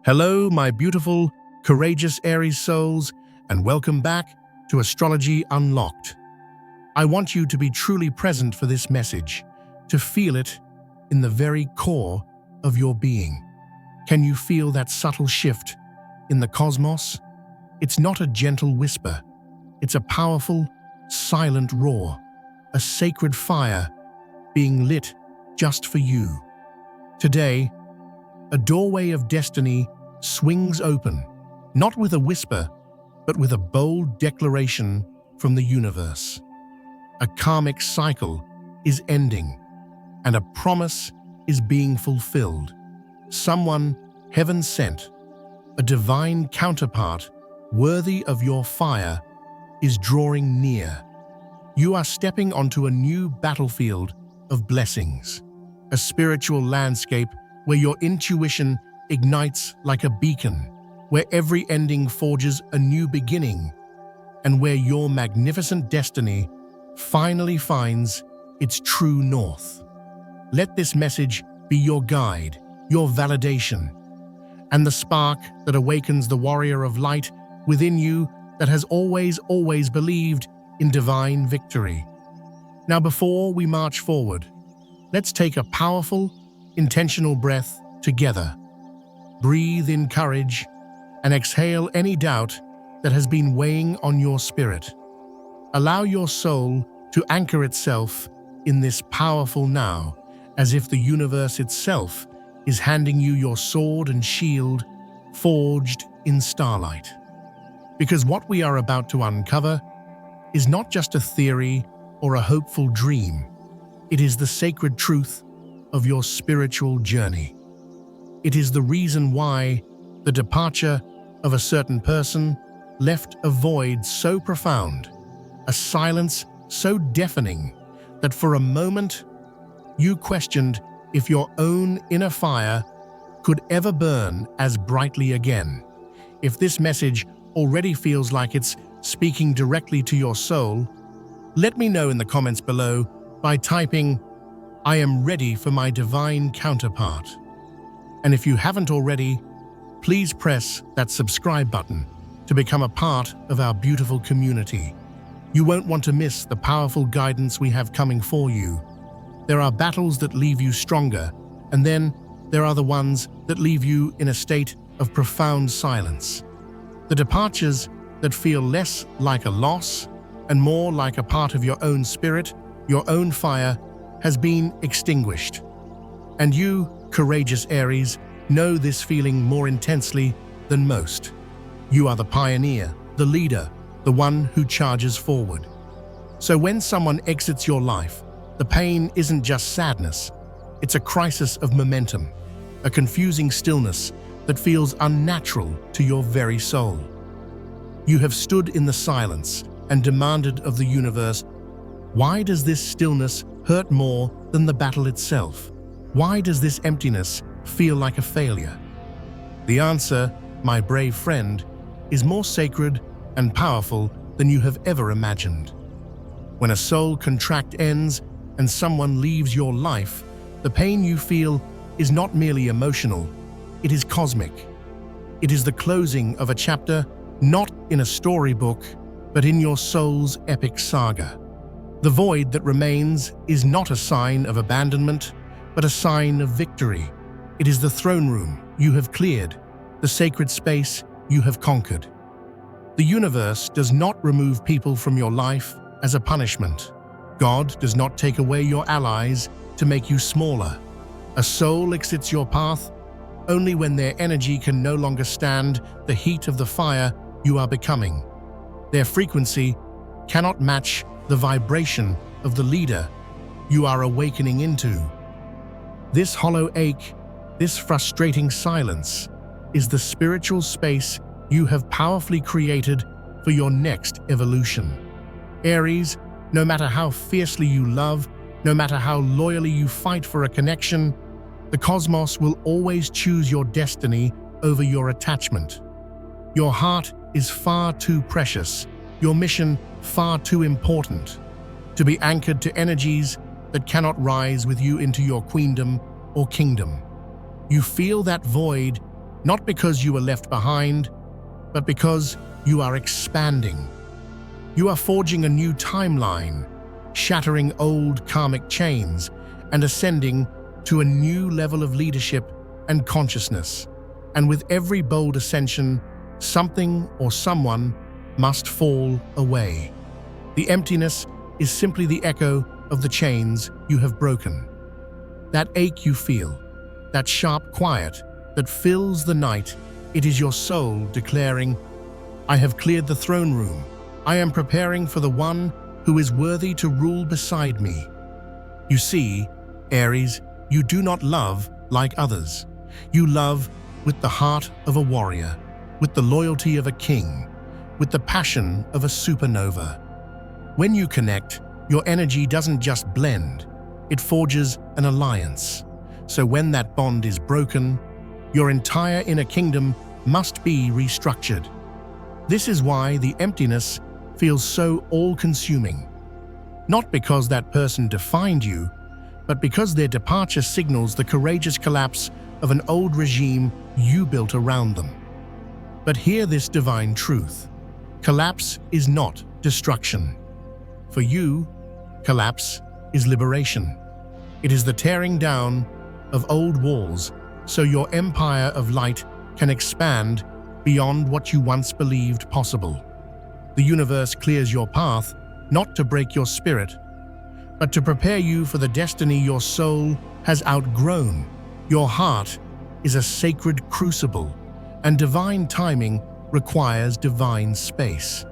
Hello, my beautiful, courageous Aries souls, and welcome back to Astrology Unlocked. I want you to be truly present for this message, to feel it in the very core of your being. Can you feel that subtle shift in the cosmos? It's not a gentle whisper. It's a powerful, silent roar, a sacred fire being lit just for you. Today, a doorway of destiny swings open, not with a whisper, but with a bold declaration from the universe. A karmic cycle is ending, and a promise is being fulfilled. Someone heaven sent, a divine counterpart worthy of your fire, is drawing near. You are stepping onto a new battlefield of blessings, a spiritual landscape where your intuition ignites like a beacon, where every ending forges a new beginning, and where your magnificent destiny finally finds its true north. Let this message be your guide, your validation, and the spark that awakens the warrior of light within you that has always believed in divine victory. Now, before we march forward, let's take a powerful, intentional breath together. Breathe in courage and exhale any doubt that has been weighing on your spirit. Allow your soul to anchor itself in this powerful now, as if the universe itself is handing you your sword and shield forged in starlight. Because what we are about to uncover is not just a theory or a hopeful dream. It is the sacred truth of your spiritual journey. It is the reason why the departure of a certain person left a void so profound, a silence so deafening, that for a moment you questioned if your own inner fire could ever burn as brightly again. If this message already feels like it's speaking directly to your soul, let me know in the comments below by typing, "I am ready for my divine counterpart." And if you haven't already, please press that subscribe button to become a part of our beautiful community. You won't want to miss the powerful guidance we have coming for you. There are battles that leave you stronger, and then there are the ones that leave you in a state of profound silence. The departures that feel less like a loss and more like a part of your own spirit, your own fire, has been extinguished. And you, courageous Aries, know this feeling more intensely than most. You are the pioneer, the leader, the one who charges forward. So when someone exits your life, the pain isn't just sadness, it's a crisis of momentum, a confusing stillness that feels unnatural to your very soul. You have stood in the silence and demanded of the universe, why does this stillness hurt more than the battle itself? Why does this emptiness feel like a failure? The answer, my brave friend, is more sacred and powerful than you have ever imagined. When a soul contract ends and someone leaves your life, the pain you feel is not merely emotional, it is cosmic. It is the closing of a chapter, not in a storybook, but in your soul's epic saga. The void that remains is not a sign of abandonment, but a sign of victory. It is the throne room you have cleared, the sacred space you have conquered. The universe does not remove people from your life as a punishment. God does not take away your allies to make you smaller. A soul exits your path only when their energy can no longer stand the heat of the fire you are becoming. Their frequency cannot match the vibration of the leader you are awakening into. This hollow ache, this frustrating silence, is the spiritual space you have powerfully created for your next evolution. Aries, no matter how fiercely you love, no matter how loyally you fight for a connection, the cosmos will always choose your destiny over your attachment. Your heart is far too precious, your mission far too important, to be anchored to energies that cannot rise with you into your queendom or kingdom. You feel that void not because you were left behind, but because you are expanding. You are forging a new timeline, shattering old karmic chains and ascending to a new level of leadership and consciousness. And with every bold ascension, something or someone must fall away. The emptiness is simply the echo of the chains you have broken. That ache you feel, that sharp quiet that fills the night, it is your soul declaring, "I have cleared the throne room. I am preparing for the one who is worthy to rule beside me." You see, Aries, you do not love like others. You love with the heart of a warrior, with the loyalty of a king, with the passion of a supernova. When you connect, your energy doesn't just blend, it forges an alliance. So when that bond is broken, your entire inner kingdom must be restructured. This is why the emptiness feels so all-consuming. Not because that person defined you, but because their departure signals the courageous collapse of an old regime you built around them. But hear this divine truth. Collapse is not destruction. For you, collapse is liberation. It is the tearing down of old walls so your empire of light can expand beyond what you once believed possible. The universe clears your path not to break your spirit, but to prepare you for the destiny your soul has outgrown. Your heart is a sacred crucible, and divine timing requires divine space.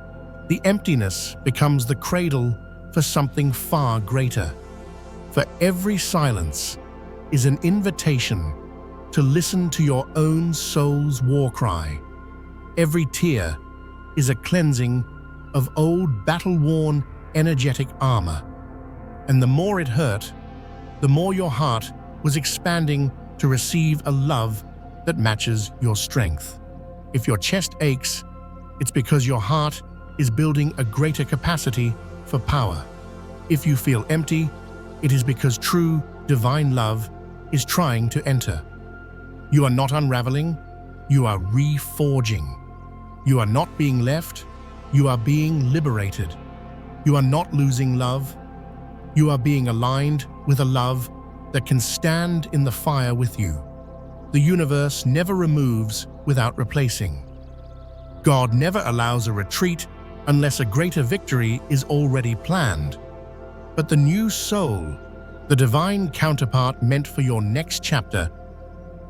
The emptiness becomes the cradle for something far greater. For every silence is an invitation to listen to your own soul's war cry. Every tear is a cleansing of old battle-worn energetic armor. And the more it hurt, the more your heart was expanding to receive a love that matches your strength. If your chest aches, it's because your heart is building a greater capacity for power. If you feel empty, it is because true divine love is trying to enter. You are not unraveling, you are reforging. You are not being left, you are being liberated. You are not losing love, you are being aligned with a love that can stand in the fire with you. The universe never removes without replacing. God never allows a retreat unless a greater victory is already planned. But the new soul, the divine counterpart meant for your next chapter,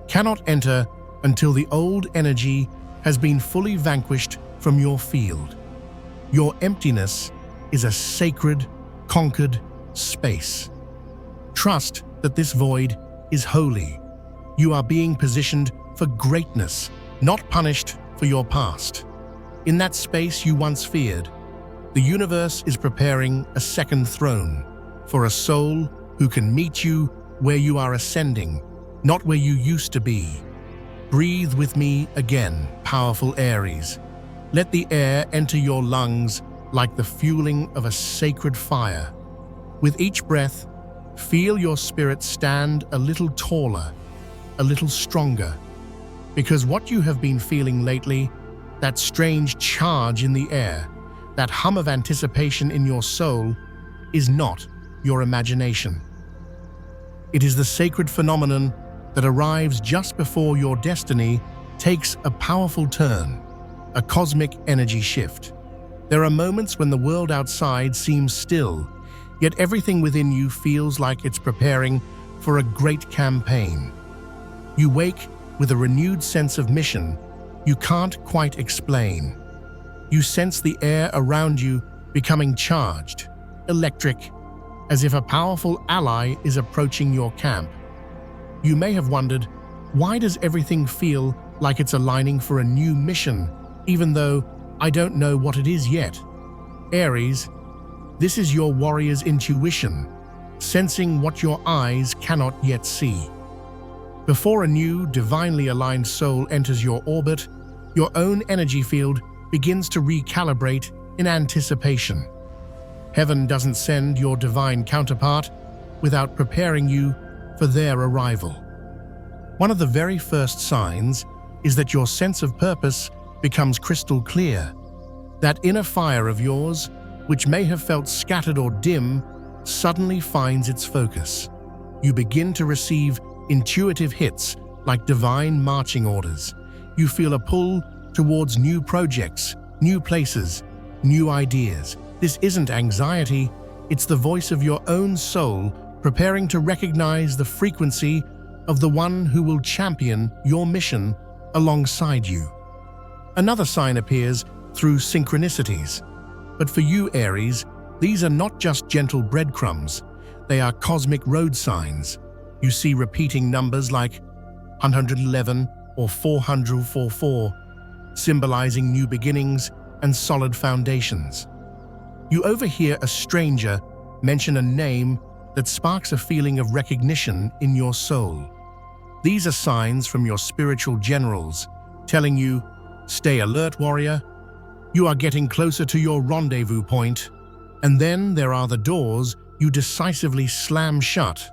cannot enter until the old energy has been fully vanquished from your field. Your emptiness is a sacred, conquered space. Trust that this void is holy. You are being positioned for greatness, not punished for your past. In that space you once feared, the universe is preparing a second throne for a soul who can meet you where you are ascending, not where you used to be. Breathe with me again, powerful Aries. Let the air enter your lungs like the fueling of a sacred fire. With each breath, feel your spirit stand a little taller, a little stronger, because what you have been feeling lately, that strange charge in the air, that hum of anticipation in your soul, is not your imagination. It is the sacred phenomenon that arrives just before your destiny takes a powerful turn, a cosmic energy shift. There are moments when the world outside seems still, yet everything within you feels like it's preparing for a great campaign. You wake with a renewed sense of mission you can't quite explain. You sense the air around you becoming charged, electric, as if a powerful ally is approaching your camp. You may have wondered, why does everything feel like it's aligning for a new mission, even though I don't know what it is yet? Aries, this is your warrior's intuition, sensing what your eyes cannot yet see. Before a new, divinely aligned soul enters your orbit, your own energy field begins to recalibrate in anticipation. Heaven doesn't send your divine counterpart without preparing you for their arrival. One of the very first signs is that your sense of purpose becomes crystal clear. That inner fire of yours, which may have felt scattered or dim, suddenly finds its focus. You begin to receive intuitive hits like divine marching orders. You feel a pull towards new projects, new places, new ideas. This isn't anxiety, it's the voice of your own soul preparing to recognize the frequency of the one who will champion your mission alongside you. Another sign appears through synchronicities. But for you, Aries, these are not just gentle breadcrumbs. They are cosmic road signs. You see repeating numbers like 111 or 444, symbolizing new beginnings and solid foundations. You overhear a stranger mention a name that sparks a feeling of recognition in your soul. These are signs from your spiritual generals, telling you, "Stay alert, warrior. You are getting closer to your rendezvous point." And then there are the doors you decisively slam shut.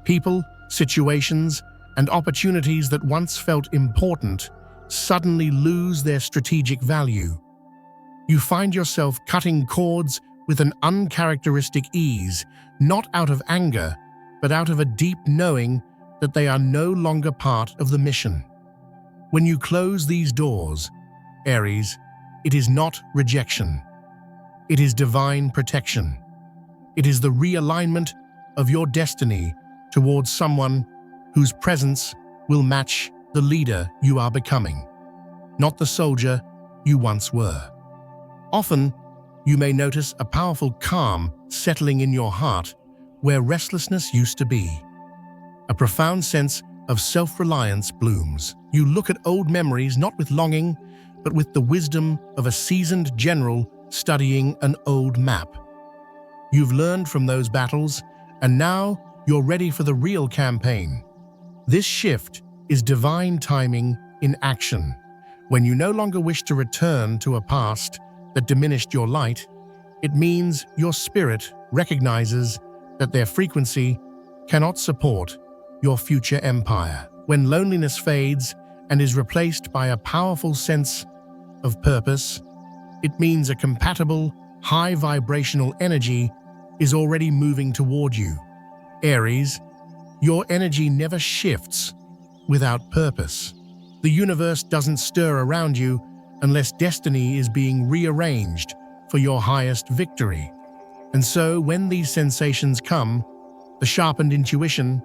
People, situations, and opportunities that once felt important suddenly lose their strategic value. You find yourself cutting cords with an uncharacteristic ease, not out of anger, but out of a deep knowing that they are no longer part of the mission. When you close these doors, Aries, it is not rejection. It is divine protection. It is the realignment of your destiny towards someone whose presence will match the leader you are becoming, not the soldier you once were. Often, you may notice a powerful calm settling in your heart where restlessness used to be. A profound sense of self-reliance blooms. You look at old memories not with longing, but with the wisdom of a seasoned general studying an old map. You've learned from those battles, and now you're ready for the real campaign. This shift is divine timing in action. When you no longer wish to return to a past that diminished your light, it means your spirit recognizes that their frequency cannot support your future empire. When loneliness fades and is replaced by a powerful sense of purpose, it means a compatible, high vibrational energy is already moving toward you. Aries, your energy never shifts without purpose. The universe doesn't stir around you unless destiny is being rearranged for your highest victory. And so, when these sensations come, the sharpened intuition,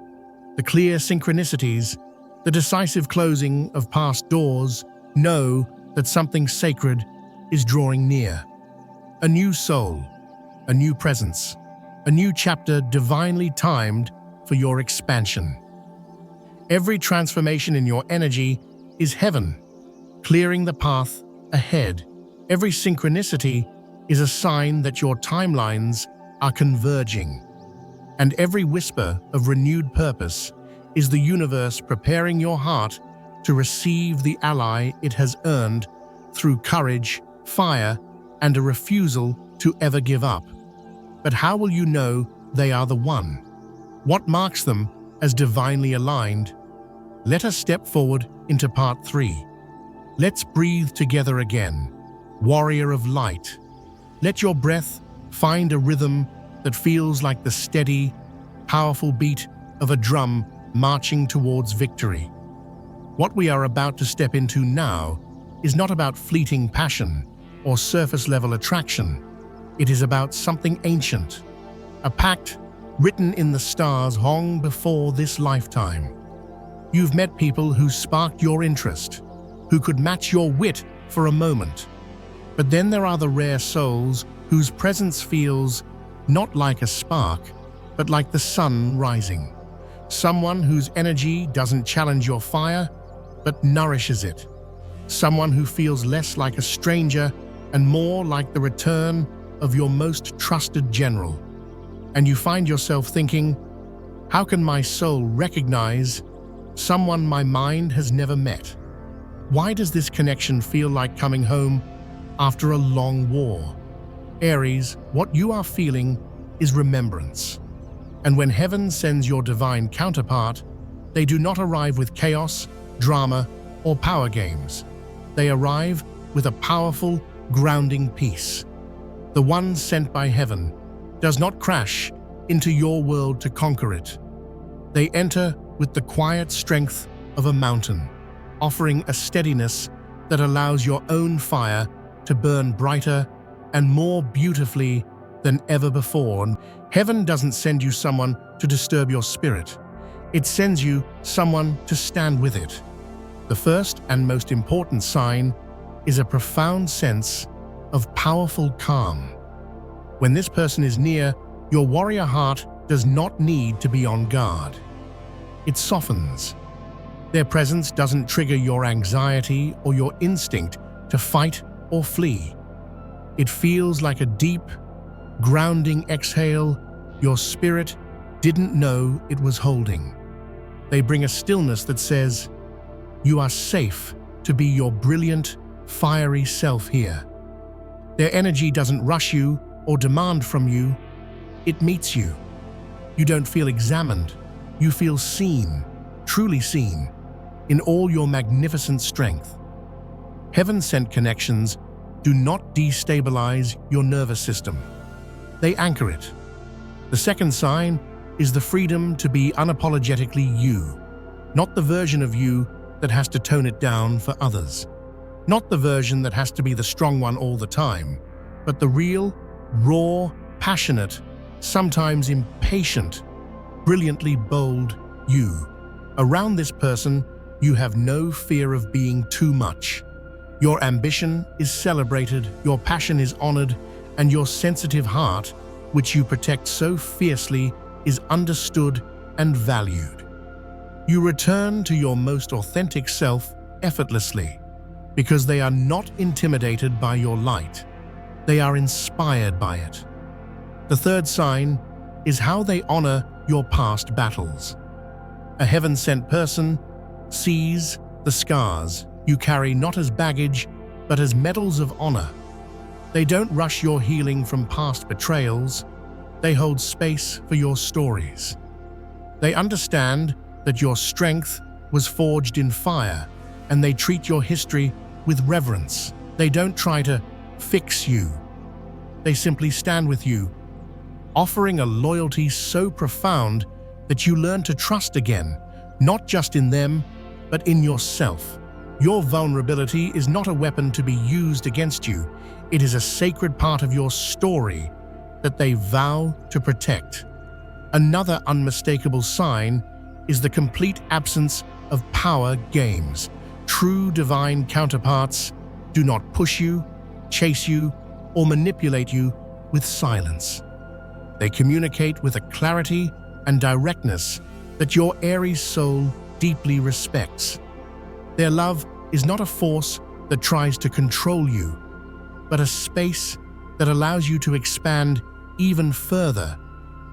the clear synchronicities, the decisive closing of past doors, know that something sacred is drawing near. A new soul, a new presence, a new chapter divinely timed for your expansion. Every transformation in your energy is heaven, clearing the path ahead. Every synchronicity is a sign that your timelines are converging. And every whisper of renewed purpose is the universe preparing your heart to receive the ally it has earned through courage, fire, and a refusal to ever give up. But how will you know they are the one? What marks them as divinely aligned? Let us step forward into part 3. Let's breathe together again, warrior of light. Let your breath find a rhythm that feels like the steady, powerful beat of a drum marching towards victory. What we are about to step into now is not about fleeting passion or surface-level attraction. It is about something ancient, a pact written in the stars long before this lifetime. You've met people who sparked your interest, who could match your wit for a moment. But then there are the rare souls whose presence feels not like a spark, but like the sun rising. Someone whose energy doesn't challenge your fire, but nourishes it. Someone who feels less like a stranger and more like the return of your most trusted general. And you find yourself thinking, how can my soul recognize someone my mind has never met? Why does this connection feel like coming home after a long war? Aries, what you are feeling is remembrance. And when heaven sends your divine counterpart, they do not arrive with chaos, drama, or power games. They arrive with a powerful, grounding peace. The one sent by heaven does not crash into your world to conquer it. They enter with the quiet strength of a mountain, offering a steadiness that allows your own fire to burn brighter and more beautifully than ever before. And heaven doesn't send you someone to disturb your spirit. It sends you someone to stand with it. The first and most important sign is a profound sense of powerful calm. When this person is near, your warrior heart does not need to be on guard. It softens. Their presence doesn't trigger your anxiety or your instinct to fight or flee. It feels like a deep, grounding exhale your spirit didn't know it was holding. They bring a stillness that says, "You are safe to be your brilliant, fiery self here." Their energy doesn't rush you or demand from you. It meets you. You don't feel examined. You feel seen, truly seen, in all your magnificent strength. Heaven-sent connections do not destabilize your nervous system. They anchor it. The second sign is the freedom to be unapologetically you, not the version of you that has to tone it down for others, not the version that has to be the strong one all the time, but the real, raw, passionate, sometimes impatient, brilliantly bold you. Around this person, you have no fear of being too much. Your ambition is celebrated, your passion is honored, and your sensitive heart, which you protect so fiercely, is understood and valued. You return to your most authentic self effortlessly, because they are not intimidated by your light. They are inspired by it. The third sign is how they honor your past battles. A heaven-sent person sees the scars you carry not as baggage, but as medals of honor. They don't rush your healing from past betrayals. They hold space for your stories. They understand that your strength was forged in fire, and they treat your history with reverence. They don't try to fix you. They simply stand with you, offering a loyalty so profound that you learn to trust again, not just in them, but in yourself. Your vulnerability is not a weapon to be used against you. It is a sacred part of your story that they vow to protect. Another unmistakable sign is the complete absence of power games. True divine counterparts do not push you, chase you, or manipulate you with silence. They communicate with a clarity and directness that your Aries soul deeply respects. Their love is not a force that tries to control you, but a space that allows you to expand even further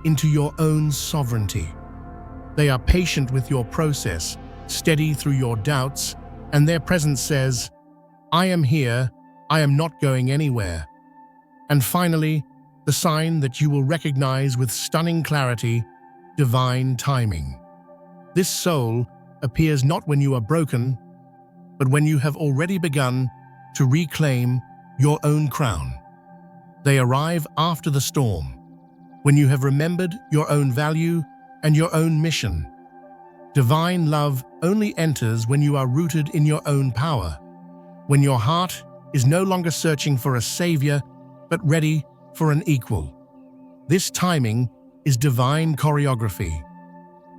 into your own sovereignty. They are patient with your process, steady through your doubts, and their presence says, "I am here, I am not going anywhere." And finally, the sign that you will recognize with stunning clarity: divine timing. This soul appears not when you are broken, but when you have already begun to reclaim your own crown. They arrive after the storm, when you have remembered your own value and your own mission. Divine love only enters when you are rooted in your own power, when your heart is no longer searching for a savior, but ready for an equal. This timing is divine choreography.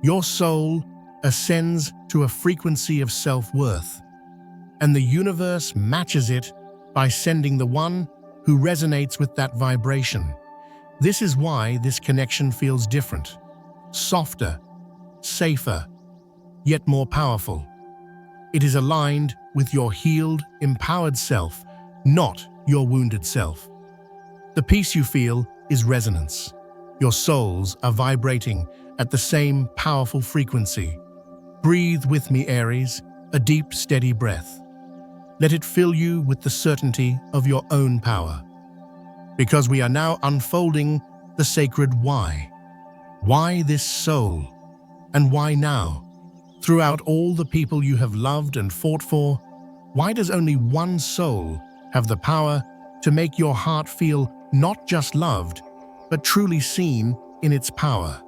Your soul ascends to a frequency of self-worth, and the universe matches it by sending the one who resonates with that vibration. This is why this connection feels different, softer, safer, yet more powerful. It is aligned with your healed, empowered self, not your wounded self. The peace you feel is resonance. Your souls are vibrating at the same powerful frequency. Breathe with me, Aries, a deep, steady breath. Let it fill you with the certainty of your own power. Because we are now unfolding the sacred why. Why this soul? And why now? Throughout all the people you have loved and fought for, why does only one soul have the power to make your heart feel not just loved, but truly seen in its power?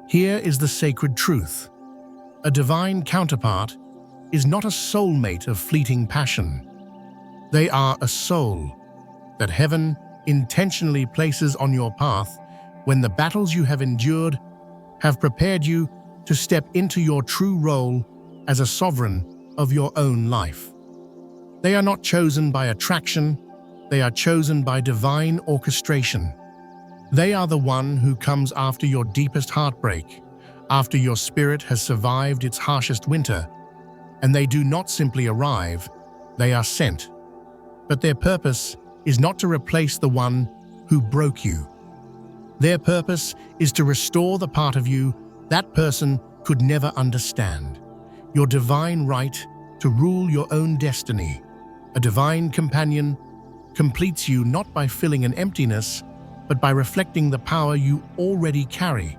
Here is the sacred truth. A divine counterpart is not a soulmate of fleeting passion. They are a soul that heaven intentionally places on your path when the battles you have endured have prepared you to step into your true role as a sovereign of your own life. They are not chosen by attraction, they are chosen by divine orchestration. They are the one who comes after your deepest heartbreak, after your spirit has survived its harshest winter, and they do not simply arrive, they are sent. But their purpose is not to replace the one who broke you. Their purpose is to restore the part of you that person could never understand. Your divine right to rule your own destiny. A divine companion completes you not by filling an emptiness, but by reflecting the power you already carry.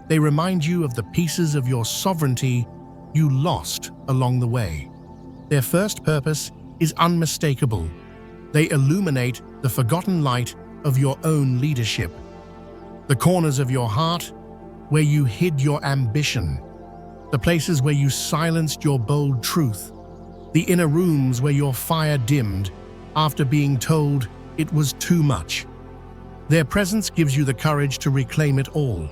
They remind you of the pieces of your sovereignty you lost along the way. Their first purpose is unmistakable. They illuminate the forgotten light of your own leadership. The corners of your heart where you hid your ambition. The places where you silenced your bold truth. The inner rooms where your fire dimmed after being told it was too much. Their presence gives you the courage to reclaim it all.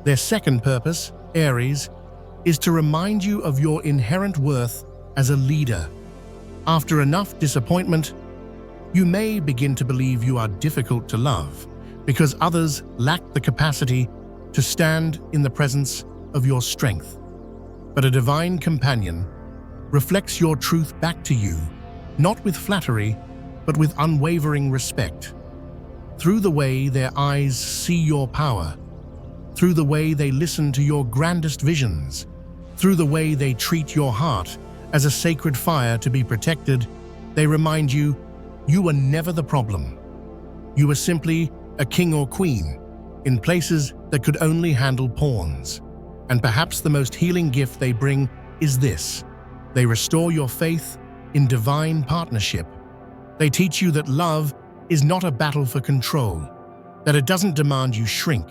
Their second purpose, Aries, is to remind you of your inherent worth as a leader. After enough disappointment, you may begin to believe you are difficult to love because others lack the capacity to stand in the presence of your strength. But a divine companion reflects your truth back to you, not with flattery, but with unwavering respect. Through the way their eyes see your power, through the way they listen to your grandest visions, through the way they treat your heart as a sacred fire to be protected, they remind you, you were never the problem. You were simply a king or queen in places that could only handle pawns. And perhaps the most healing gift they bring is this. They restore your faith in divine partnership. They teach you that love is not a battle for control, that it doesn't demand you shrink,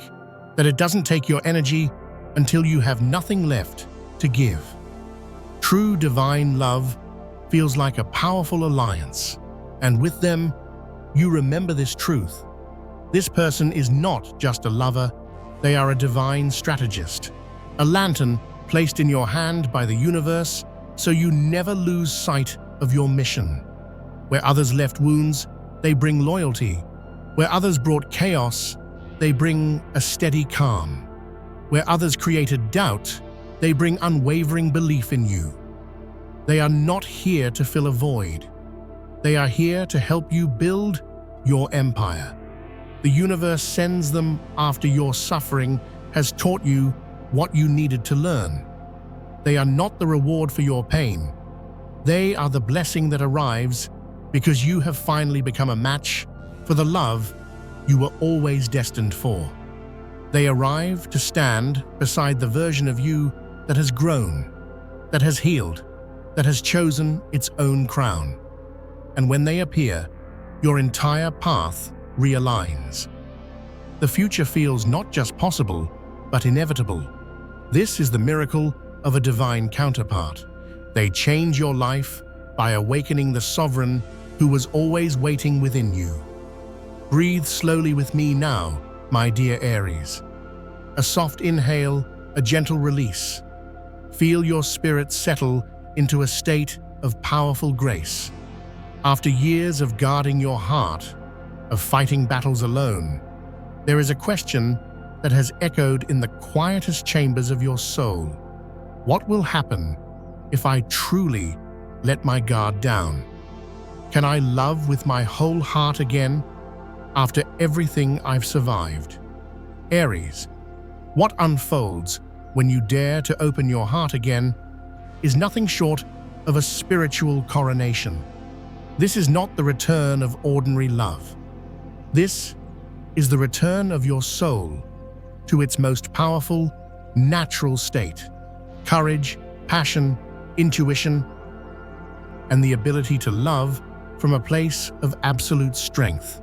that it doesn't take your energy until you have nothing left to give. True divine love feels like a powerful alliance, and with them, you remember this truth. This person is not just a lover, they are a divine strategist, a lantern placed in your hand by the universe so you never lose sight of your mission. Where others left wounds, they bring loyalty. Where others brought chaos, they bring a steady calm. Where others created doubt, they bring unwavering belief in you. They are not here to fill a void. They are here to help you build your empire. The universe sends them after your suffering has taught you what you needed to learn. They are not the reward for your pain. They are the blessing that arrives because you have finally become a match for the love you were always destined for. They arrive to stand beside the version of you that has grown, that has healed, that has chosen its own crown. And when they appear, your entire path realigns. The future feels not just possible, but inevitable. This is the miracle of a divine counterpart. They change your life by awakening the sovereign who was always waiting within you. Breathe slowly with me now, my dear Aries. A soft inhale, a gentle release. Feel your spirit settle into a state of powerful grace. After years of guarding your heart, of fighting battles alone, there is a question that has echoed in the quietest chambers of your soul. What will happen if I truly let my guard down? Can I love with my whole heart again after everything I've survived? Aries, what unfolds when you dare to open your heart again is nothing short of a spiritual coronation. This is not the return of ordinary love. This is the return of your soul to its most powerful, natural state. courage, passion, intuition, and the ability to love from a place of absolute strength.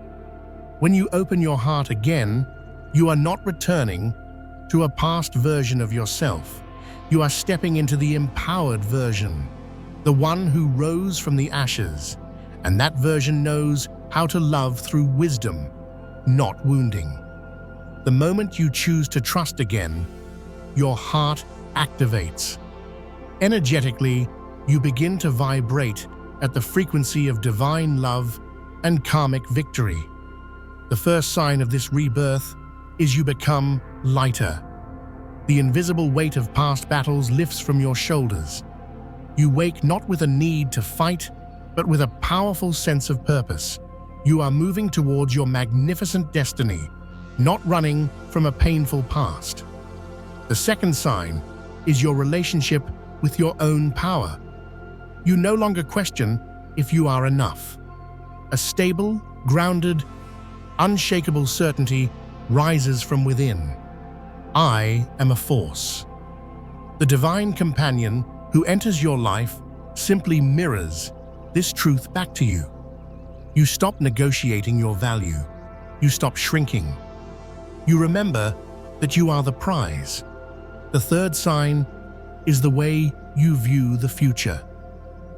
When you open your heart again, you are not returning to a past version of yourself. You are stepping into the empowered version, the one who rose from the ashes, and that version knows how to love through wisdom, not wounding. The moment you choose to trust again, your heart activates. Energetically, you begin to vibrate at the frequency of divine love and karmic victory. The first sign of this rebirth is you become lighter. The invisible weight of past battles lifts from your shoulders. You wake not with a need to fight, but with a powerful sense of purpose. You are moving towards your magnificent destiny, not running from a painful past. The second sign is your relationship with your own power. You no longer question if you are enough. A stable, grounded, unshakable certainty rises from within. I am a force. The divine companion who enters your life simply mirrors this truth back to you. You stop negotiating your value. You stop shrinking. You remember that you are the prize. The third sign is the way you view the future.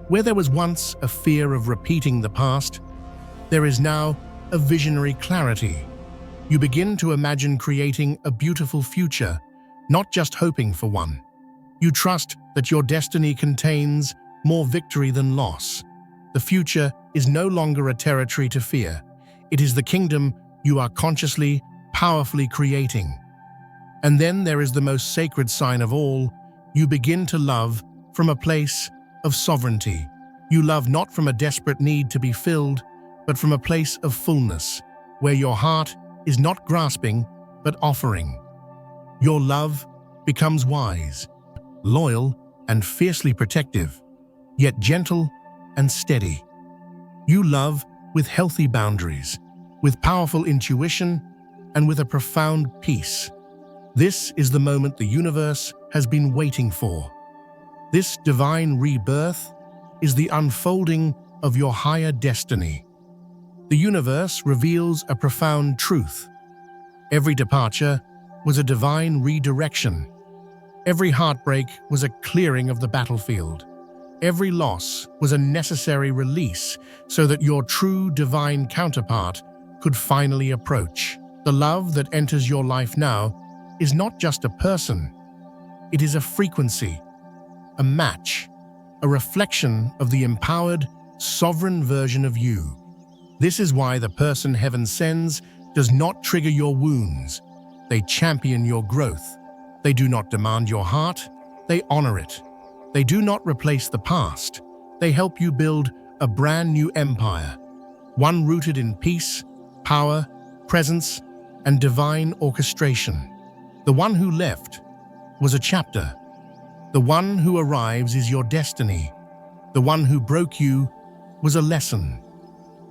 Where there was once a fear of repeating the past, there is now a visionary clarity. You begin to imagine creating a beautiful future, not just hoping for one. You trust that your destiny contains more victory than loss. The future is no longer a territory to fear. It is the kingdom you are consciously, powerfully creating. And then there is the most sacred sign of all. You begin to love from a place of sovereignty. You love not from a desperate need to be filled, but from a place of fullness, where your heart is not grasping, but offering. Your love becomes wise, loyal, and fiercely protective, yet gentle and steady. You love with healthy boundaries, with powerful intuition, and with a profound peace. This is the moment the universe has been waiting for. This divine rebirth is the unfolding of your higher destiny. The universe reveals a profound truth. Every departure was a divine redirection. Every heartbreak was a clearing of the battlefield. Every loss was a necessary release so that your true divine counterpart could finally approach. The love that enters your life now is not just a person. It is a frequency, a match, a reflection of the empowered, sovereign version of you. This is why the person heaven sends does not trigger your wounds. They champion your growth. They do not demand your heart, they honor it. They do not replace the past. They help you build a brand new empire, one rooted in peace, power, presence, and divine orchestration. The one who left was a chapter. The one who arrives is your destiny. The one who broke you was a lesson.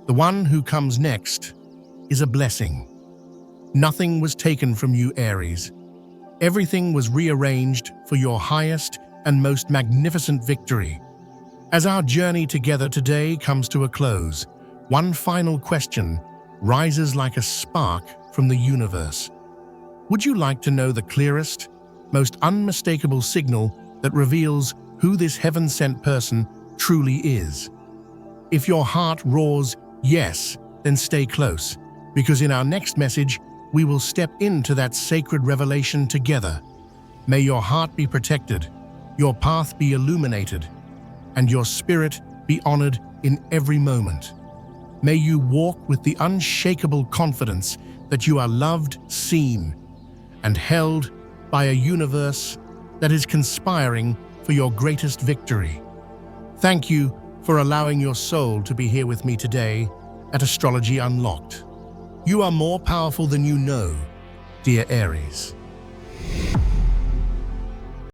The one who comes next is a blessing. Nothing was taken from you, Aries. Everything was rearranged for your highest and most magnificent victory. As our journey together today comes to a close, one final question rises like a spark from the universe. Would you like to know the clearest, most unmistakable signal that reveals who this heaven-sent person truly is? If your heart roars yes, then stay close, because in our next message, we will step into that sacred revelation together. May your heart be protected, your path be illuminated, and your spirit be honored in every moment. May you walk with the unshakable confidence that you are loved, seen, and held by a universe that is conspiring for your greatest victory. Thank you for allowing your soul to be here with me today at Astrology Unlocked. You are more powerful than you know, dear Aries.